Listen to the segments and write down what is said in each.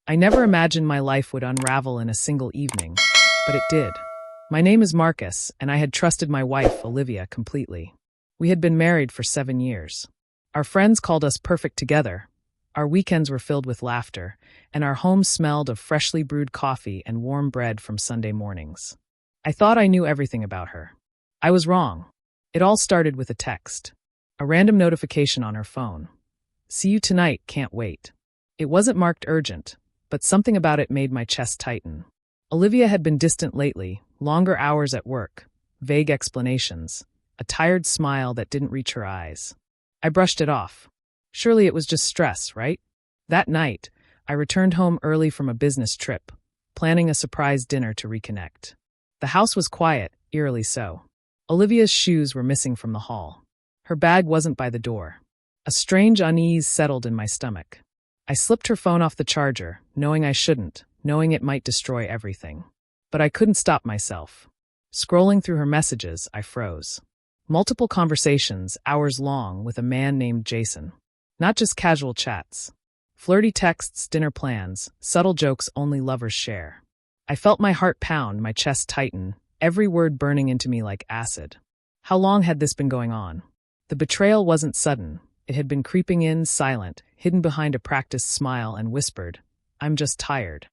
I never imagined my life would unravel in a single evening, but it did. My name is Marcus, and I had trusted my wife, Olivia, completely. We had been married for 7 years. Our friends called us perfect together. Our weekends were filled with laughter, and our home smelled of freshly brewed coffee and warm bread from Sunday mornings. I thought I knew everything about her. I was wrong. It all started with a text. A random notification on her phone. "See you tonight, can't wait." It wasn't marked urgent, but something about it made my chest tighten. Olivia had been distant lately, longer hours at work, vague explanations, a tired smile that didn't reach her eyes. I brushed it off. Surely it was just stress, right? That night, I returned home early from a business trip, planning a surprise dinner to reconnect. The house was quiet, eerily so. Olivia's shoes were missing from the hall. Her bag wasn't by the door. A strange unease settled in my stomach. I slipped her phone off the charger, knowing I shouldn't, knowing it might destroy everything. But I couldn't stop myself. Scrolling through her messages, I froze. Multiple conversations, hours long, with a man named Jason. Not just casual chats. Flirty texts, dinner plans, subtle jokes only lovers share. I felt my heart pound, my chest tighten, every word burning into me like acid. How long had this been going on? The betrayal wasn't sudden. It had been creeping in, silent, hidden behind a practiced smile, and whispered, "I'm just tired."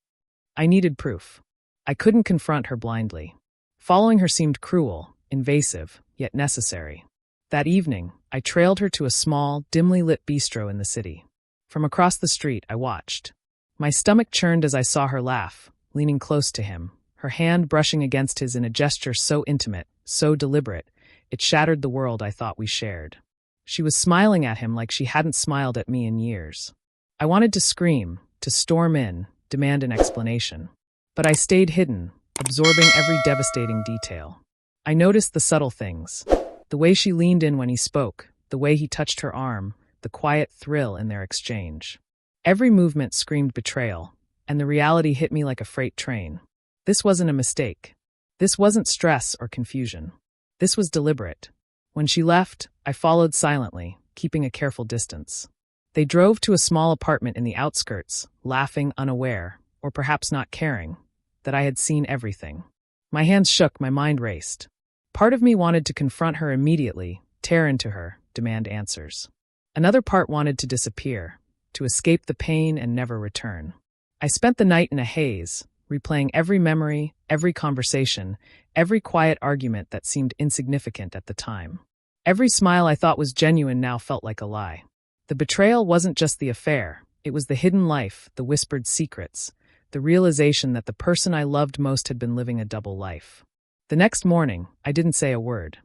I needed proof. I couldn't confront her blindly. Following her seemed cruel, invasive, yet necessary. That evening, I trailed her to a small, dimly lit bistro in the city. From across the street, I watched. My stomach churned as I saw her laugh, leaning close to him, her hand brushing against his in a gesture so intimate, so deliberate, it shattered the world I thought we shared. She was smiling at him like she hadn't smiled at me in years. I wanted to scream, to storm in, demand an explanation. But I stayed hidden, absorbing every devastating detail. I noticed the subtle things. The way she leaned in when he spoke, the way he touched her arm, the quiet thrill in their exchange. Every movement screamed betrayal, and the reality hit me like a freight train. This wasn't a mistake. This wasn't stress or confusion. This was deliberate. When she left, I followed silently, keeping a careful distance. They drove to a small apartment in the outskirts, laughing, unaware, or perhaps not caring, that I had seen everything. My hands shook, my mind raced. Part of me wanted to confront her immediately, tear into her, demand answers. Another part wanted to disappear, to escape the pain and never return. I spent the night in a haze, replaying every memory, every conversation, every quiet argument that seemed insignificant at the time. Every smile I thought was genuine now felt like a lie. The betrayal wasn't just the affair, it was the hidden life, the whispered secrets, the realization that the person I loved most had been living a double life. The next morning, I didn't say a word.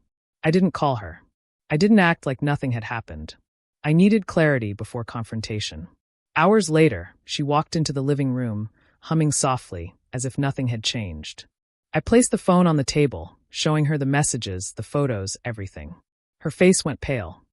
I didn't call her. I didn't act like nothing had happened. I needed clarity before confrontation. Hours later, she walked into the living room, humming softly, as if nothing had changed. I placed the phone on the table, showing her the messages, the photos, everything. Her face went pale.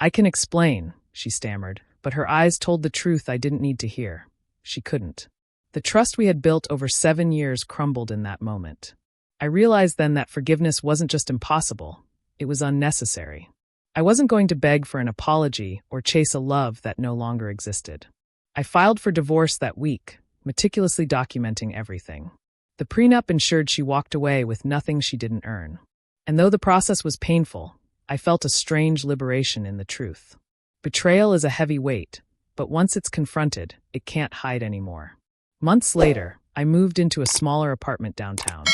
I can explain, she stammered, but her eyes told the truth I didn't need to hear. She couldn't. The trust we had built over 7 years crumbled in that moment. I realized then that forgiveness wasn't just impossible, it was unnecessary. I wasn't going to beg for an apology or chase a love that no longer existed. I filed for divorce that week, meticulously documenting everything. The prenup ensured she walked away with nothing she didn't earn. And though the process was painful, I felt a strange liberation in the truth. Betrayal is a heavy weight, but once it's confronted, it can't hide anymore. Months later, I moved into a smaller apartment downtown.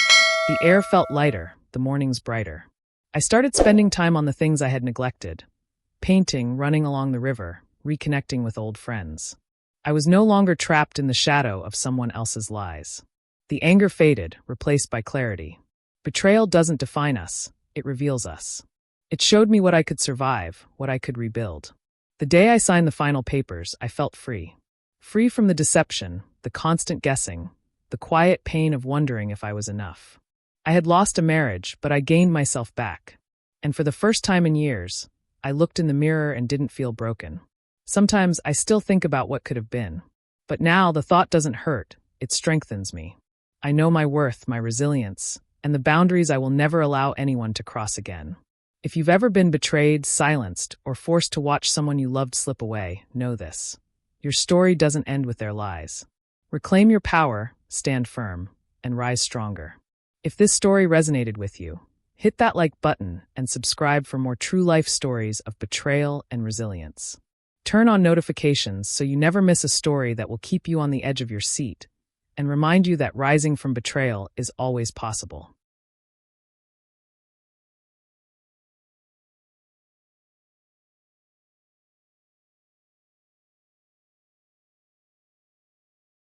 The air felt lighter, the mornings brighter. I started spending time on the things I had neglected. Painting, running along the river, reconnecting with old friends. I was no longer trapped in the shadow of someone else's lies. The anger faded, replaced by clarity. Betrayal doesn't define us, it reveals us. It showed me what I could survive, what I could rebuild. The day I signed the final papers, I felt free. Free from the deception, the constant guessing, the quiet pain of wondering if I was enough. I had lost a marriage, but I gained myself back. And for the first time in years, I looked in the mirror and didn't feel broken. Sometimes I still think about what could have been. But now the thought doesn't hurt, it strengthens me. I know my worth, my resilience, and the boundaries I will never allow anyone to cross again. If you've ever been betrayed, silenced, or forced to watch someone you loved slip away, know this. Your story doesn't end with their lies. Reclaim your power, stand firm, and rise stronger. If this story resonated with you, hit that like button and subscribe for more true life stories of betrayal and resilience. Turn on notifications so you never miss a story that will keep you on the edge of your seat and remind you that rising from betrayal is always possible.